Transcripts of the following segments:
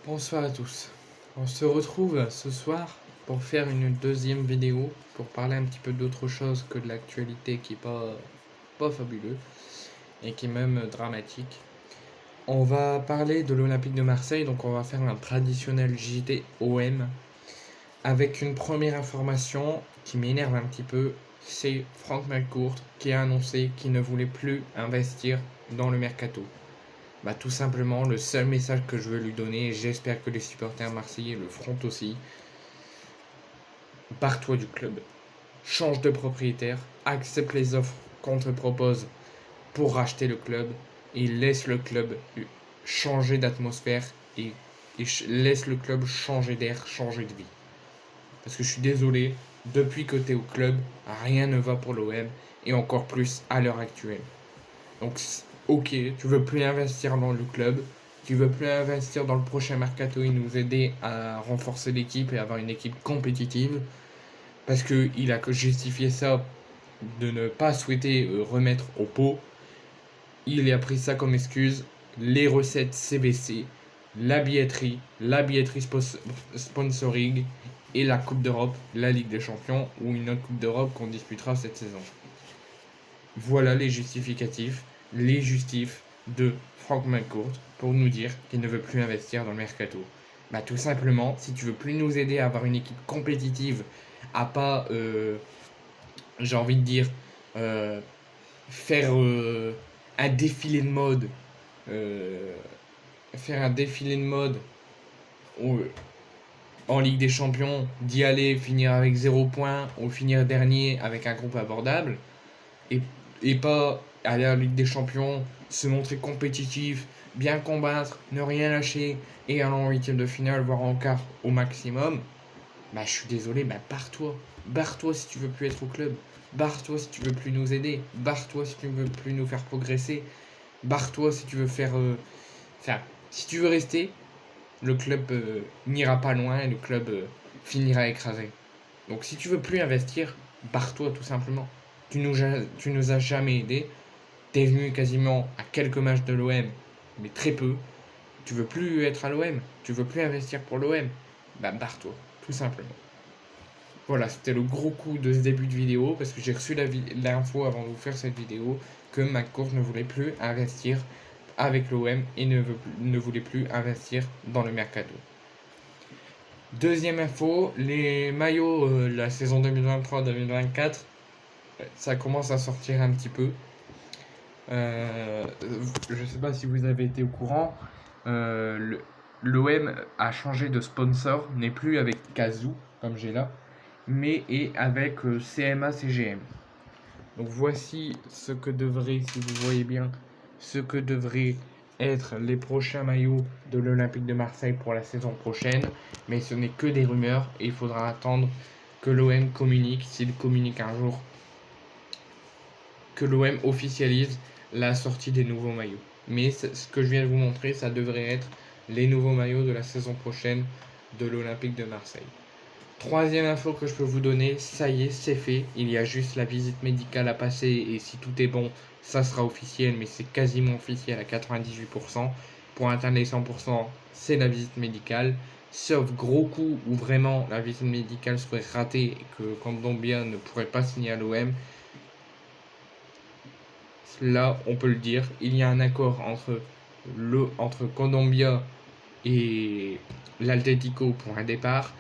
Bonsoir à tous. On se retrouve ce soir pour faire une deuxième vidéo pour parler un petit peu d'autre chose que de l'actualité qui est pas fabuleux et qui est même dramatique. On va parler de l'Olympique de Marseille, donc on va faire un traditionnel JT OM avec une première information qui m'énerve un petit peu, c'est Franck McCourt qui a annoncé qu'il ne voulait plus investir dans le mercato. Tout simplement, le seul message que je veux lui donner, et j'espère que les supporters marseillais le feront aussi, barre-toi du club. Change de propriétaire, accepte les offres qu'on te propose pour racheter le club et laisse le club changer d'atmosphère et laisse le club changer d'air, changer de vie. Parce que je suis désolé, depuis que tu es au club, rien ne va pour l'OM et encore plus à l'heure actuelle. Donc, ok, tu veux plus investir dans le club, tu veux plus investir dans le prochain mercato et nous aider à renforcer l'équipe et avoir une équipe compétitive, parce qu'il a justifié ça de ne pas souhaiter remettre au pot. Il a pris ça comme excuse, les recettes CBC, la billetterie sponsoring et la Coupe d'Europe, la Ligue des Champions ou une autre Coupe d'Europe qu'on disputera cette saison. Voilà les justificatifs, les justifs de Franck McCourt pour nous dire qu'il ne veut plus investir dans le mercato. Tout simplement, si tu veux plus nous aider à avoir une équipe compétitive, à pas, j'ai envie de dire, euh, faire un défilé de mode, euh, faire un défilé de mode en Ligue des Champions, d'y aller finir avec 0 points ou finir dernier avec un groupe abordable, et, et pas aller à la Ligue des Champions, se montrer compétitif, bien combattre, ne rien lâcher et aller en huitième de finale, voire en quart au maximum, je suis désolé, barre-toi. Barre-toi si tu veux plus être au club. Barre-toi si tu veux plus nous aider. Barre-toi si tu veux plus nous faire progresser. Barre-toi si tu veux faire. Enfin, si tu veux rester, le club n'ira pas loin et le club finira écrasé. Donc si tu veux plus investir, barre-toi tout simplement. Tu nous as jamais aidés. T'es venu quasiment à quelques matchs de l'OM, mais très peu. Tu veux plus être à l'OM. Tu veux plus investir pour l'OM. Barre-toi, tout simplement. Voilà, c'était le gros coup de ce début de vidéo parce que j'ai reçu l'info avant de vous faire cette vidéo que McCourt ne voulait plus investir avec l'OM et ne voulait plus investir dans le mercato. Deuxième info, les maillots de la saison 2023-2024, ça commence à sortir un petit peu. Je ne sais pas si vous avez été au courant, l'OM a changé de sponsor, n'est plus avec Kazoo comme j'ai là, mais est avec CMA-CGM. Donc voici ce que devrait, si vous voyez bien, ce que devraient être les prochains maillots de l'Olympique de Marseille pour la saison prochaine. Mais ce n'est que des rumeurs et il faudra attendre que l'OM communique, s'il communique un jour, que l'OM officialise la sortie des nouveaux maillots. Mais ce que je viens de vous montrer, ça devrait être les nouveaux maillots de la saison prochaine de l'Olympique de Marseille. Troisième info que je peux vous donner, ça y est, c'est fait. Il y a juste la visite médicale à passer et si tout est bon, ça sera officiel, mais c'est quasiment officiel à 98%. Pour atteindre les 100%, c'est la visite médicale. Sauf gros coup où vraiment la visite médicale serait ratée et que Kondogbia ne pourrait pas signer à l'OM. Là, on peut le dire, il y a un accord entre Kondogbia et l'Atlético pour un départ.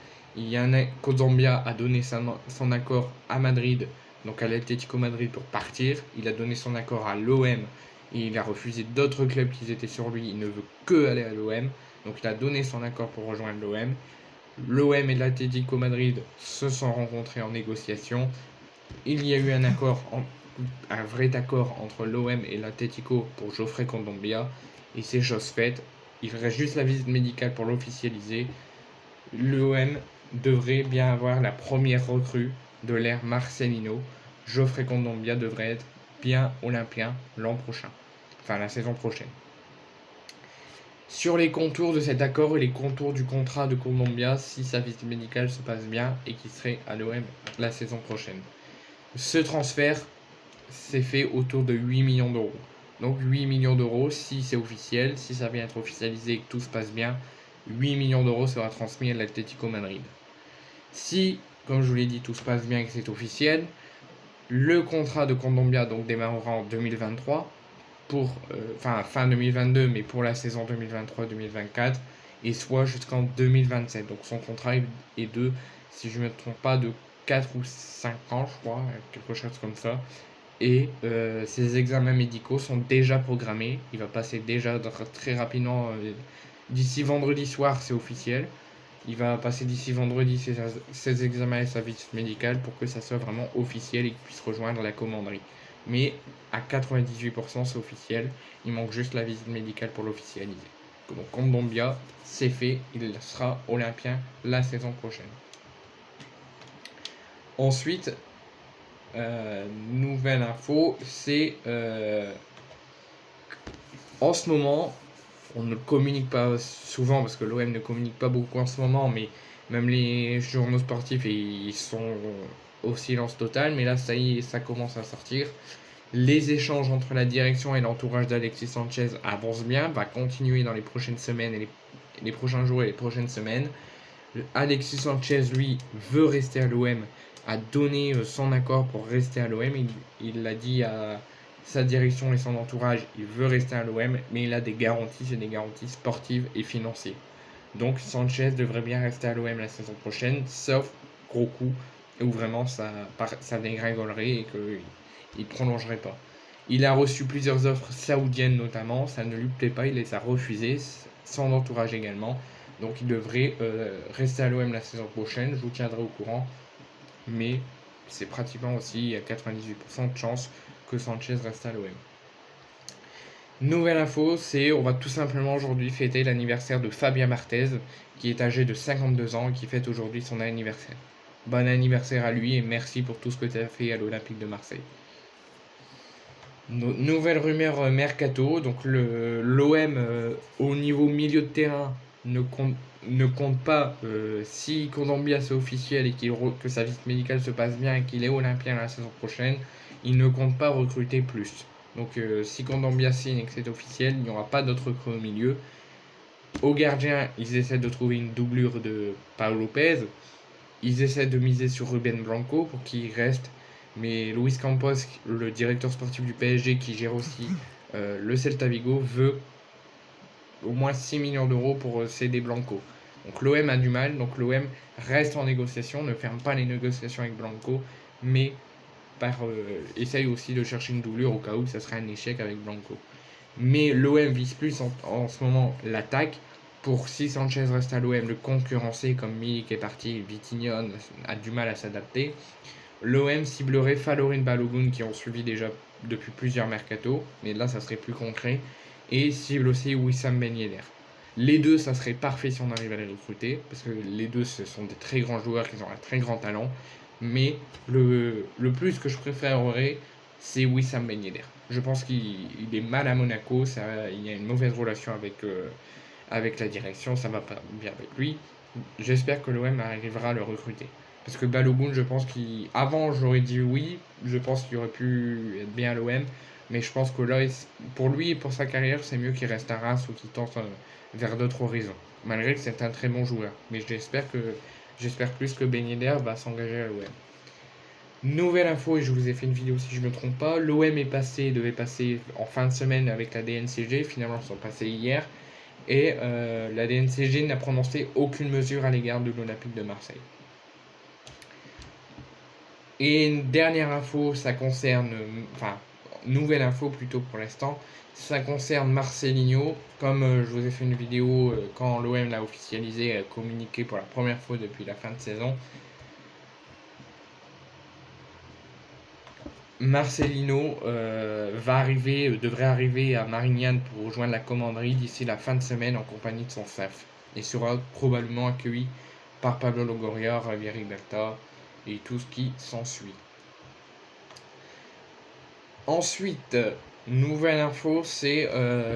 Kondogbia a donné son accord à Madrid, donc à l'Atlético Madrid pour partir. Il a donné son accord à l'OM et il a refusé d'autres clubs qui étaient sur lui. Il ne veut que aller à l'OM. Donc il a donné son accord pour rejoindre l'OM. L'OM et l'Atlético Madrid se sont rencontrés en négociation. Il y a eu un vrai accord entre l'OM et l'Atlético pour Geoffrey Kondogbia. Et c'est chose faite. Il reste juste la visite médicale pour l'officialiser. L'OM devrait bien avoir la première recrue de l'ère Marcelino. Geoffrey Kondogbia devrait être bien olympien l'an prochain. Enfin, la saison prochaine. Sur les contours de cet accord et les contours du contrat de Kondogbia, si sa visite médicale se passe bien et qu'il serait à l'OM la saison prochaine. Ce transfert s'est fait autour de 8 millions d'euros. Donc 8 millions d'euros, si c'est officiel, si ça vient être officialisé et que tout se passe bien, 8 millions d'euros sera transmis à l'Atlético Madrid. Si, comme je vous l'ai dit, tout se passe bien et que c'est officiel, le contrat de Kondogbia donc démarrera en 2023 pour fin 2022, mais pour la saison 2023-2024, et soit jusqu'en 2027. Donc son contrat est de, si je ne me trompe pas, de 4 ou 5 ans, je crois, quelque chose comme ça. Et ses examens médicaux sont déjà programmés. Il va passer déjà très rapidement, d'ici vendredi soir, c'est officiel. Il va passer d'ici vendredi ses examens et sa visite médicale pour que ça soit vraiment officiel et qu'il puisse rejoindre la commanderie. Mais à 98% c'est officiel. Il manque juste la visite médicale pour l'officialiser. Donc Kondogbia, c'est fait. Il sera olympien la saison prochaine. Ensuite, nouvelle info, c'est en ce moment, on ne le communique pas souvent parce que l'OM ne communique pas beaucoup en ce moment, mais même les journaux sportifs ils sont au silence total. Mais là, ça y est, ça commence à sortir. Les échanges entre la direction et l'entourage d'Alexis Sanchez avancent bien, va continuer dans les prochaines semaines et les prochains jours et les prochaines semaines. Alexis Sanchez, lui, veut rester à l'OM, a donné son accord pour rester à l'OM. Il l'a dit à sa direction et son entourage, il veut rester à l'OM, mais il a des garanties, c'est des garanties sportives et financières. Donc Sanchez devrait bien rester à l'OM la saison prochaine, sauf gros coup, où vraiment ça dégringolerait et qu'il ne prolongerait pas. Il a reçu plusieurs offres saoudiennes notamment, ça ne lui plaît pas, il les a refusées, son entourage également. Donc il devrait rester à l'OM la saison prochaine, je vous tiendrai au courant. Mais c'est pratiquement aussi à 98% de chance que Sanchez reste à l'OM. Nouvelle info, c'est on va tout simplement aujourd'hui fêter l'anniversaire de Fabien Barthez, qui est âgé de 52 ans et qui fête aujourd'hui son anniversaire. Bon anniversaire à lui et merci pour tout ce que tu as fait à l'Olympique de Marseille. Nouvelle rumeur mercato, donc l'OM au niveau milieu de terrain ne compte pas, si Kondogbia c'est officiel et que sa visite médicale se passe bien et qu'il est olympien la saison prochaine, il ne compte pas recruter plus. Donc si Kondogbia signe et que c'est officiel, il n'y aura pas d'autres recrues au milieu. Au gardien, ils essaient de trouver une doublure de Pau Lopez. Ils essaient de miser sur Ruben Blanco pour qu'il reste. Mais Luis Campos, le directeur sportif du PSG qui gère aussi le Celta Vigo, veut au moins 6 millions d'euros pour céder Blanco. Donc l'OM a du mal, donc l'OM reste en négociation, ne ferme pas les négociations avec Blanco, mais essaye aussi de chercher une doublure au cas où ça serait un échec avec Blanco. Mais l'OM vise plus en ce moment l'attaque. Pour si Sanchez reste à l'OM, le concurrencer comme Milik est parti, Vitignon a du mal à s'adapter. L'OM ciblerait Falorin Balogun qui ont suivi déjà depuis plusieurs mercatos, mais là ça serait plus concret. Et cible aussi Wissam Ben Yedder. Les deux, ça serait parfait si on arrive à les recruter, parce que les deux, ce sont des très grands joueurs qui ont un très grand talent. Mais le plus que je préférerais, c'est Wissam Ben Yedder. Je pense qu'il est mal à Monaco, il y a une mauvaise relation avec la direction, ça va pas bien avec lui. J'espère que l'OM arrivera à le recruter. Parce que Balogun, je pense qu'avant j'aurais dit oui, je pense qu'il aurait pu être bien à l'OM, mais je pense que là, pour lui et pour sa carrière, c'est mieux qu'il reste à Reims ou qu'il tente vers d'autres horizons. Malgré que c'est un très bon joueur. Mais j'espère plus que Ben Yedder va s'engager à l'OM. Nouvelle info, et je vous ai fait une vidéo si je ne me trompe pas, l'OM devait passer en fin de semaine avec la DNCG, finalement ils sont passés hier, et la DNCG n'a prononcé aucune mesure à l'égard de l'Olympique de Marseille. Et une dernière info, ça concerne, nouvelle info plutôt pour l'instant, ça concerne Marcelinho. Comme je vous ai fait une vidéo quand l'OM l'a officialisé, communiqué pour la première fois depuis la fin de saison. Marcelino devrait arriver à Marignane pour rejoindre la commanderie d'ici la fin de semaine en compagnie de son staff et sera probablement accueilli par Pablo Longoria, Javier Riberta et tout ce qui s'ensuit. Ensuite, nouvelle info, c'est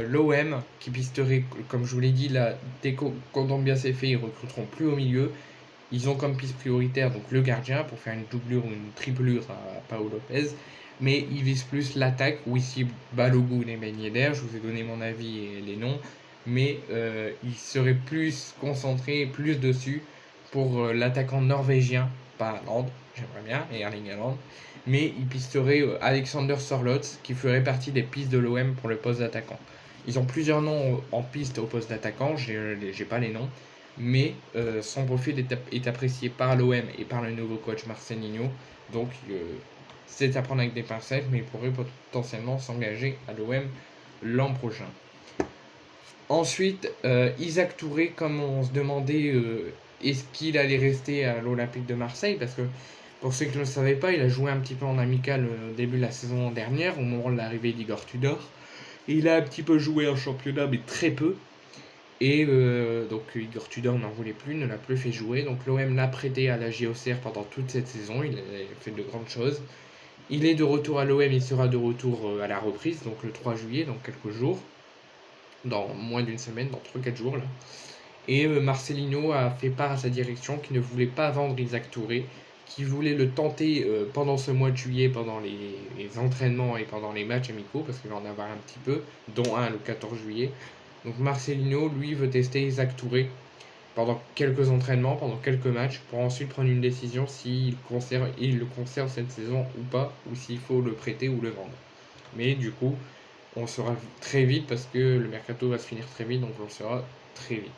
l'OM qui pisterait, comme je vous l'ai dit, dès que Kondogbia s'est fait, ils recruteront plus au milieu. Ils ont comme piste prioritaire donc le gardien pour faire une doublure ou une triplure à Pau Lopez. Mais ils visent plus l'attaque où ici Balogun et Ben Yedder. Je vous ai donné mon avis et les noms. mais il serait plus concentré, plus dessus pour l'attaquant norvégien, pas Haaland, j'aimerais bien, et Erling Haaland, mais il pisterait Alexander Sørloth, qui ferait partie des pistes de l'OM pour le poste d'attaquant. Ils ont plusieurs noms en piste au poste d'attaquant, j'ai pas les noms, mais son profil est apprécié par l'OM et par le nouveau coach Marcelinho, donc c'est à prendre avec des pincettes, mais il pourrait potentiellement s'engager à l'OM l'an prochain. Ensuite, Isaac Touré, comme on se demandait est-ce qu'il allait rester à l'Olympique de Marseille, parce que pour ceux qui ne le savaient pas, il a joué un petit peu en amical au début de la saison dernière, au moment de l'arrivée d'Igor Tudor. Et il a un petit peu joué en championnat, mais très peu. Et donc Igor Tudor n'en voulait plus, ne l'a plus fait jouer. Donc l'OM l'a prêté à la JOCR pendant toute cette saison, il a fait de grandes choses. Il est de retour à l'OM, il sera de retour à la reprise, donc le 3 juillet, dans quelques jours. Dans moins d'une semaine, dans 3-4 jours là. Et Marcelino a fait part à sa direction qu'il ne voulait pas vendre Isaac Touré, qu'il voulait le tenter pendant ce mois de juillet, pendant les entraînements et pendant les matchs amicaux, parce qu'il va en avoir un petit peu, dont un le 14 juillet. Donc Marcelino, lui, veut tester Isaac Touré pendant quelques entraînements, pendant quelques matchs, pour ensuite prendre une décision s'il le conserve cette saison ou pas, ou s'il faut le prêter ou le vendre. Mais du coup, on le saura très vite parce que le mercato va se finir très vite, donc on le saura très vite.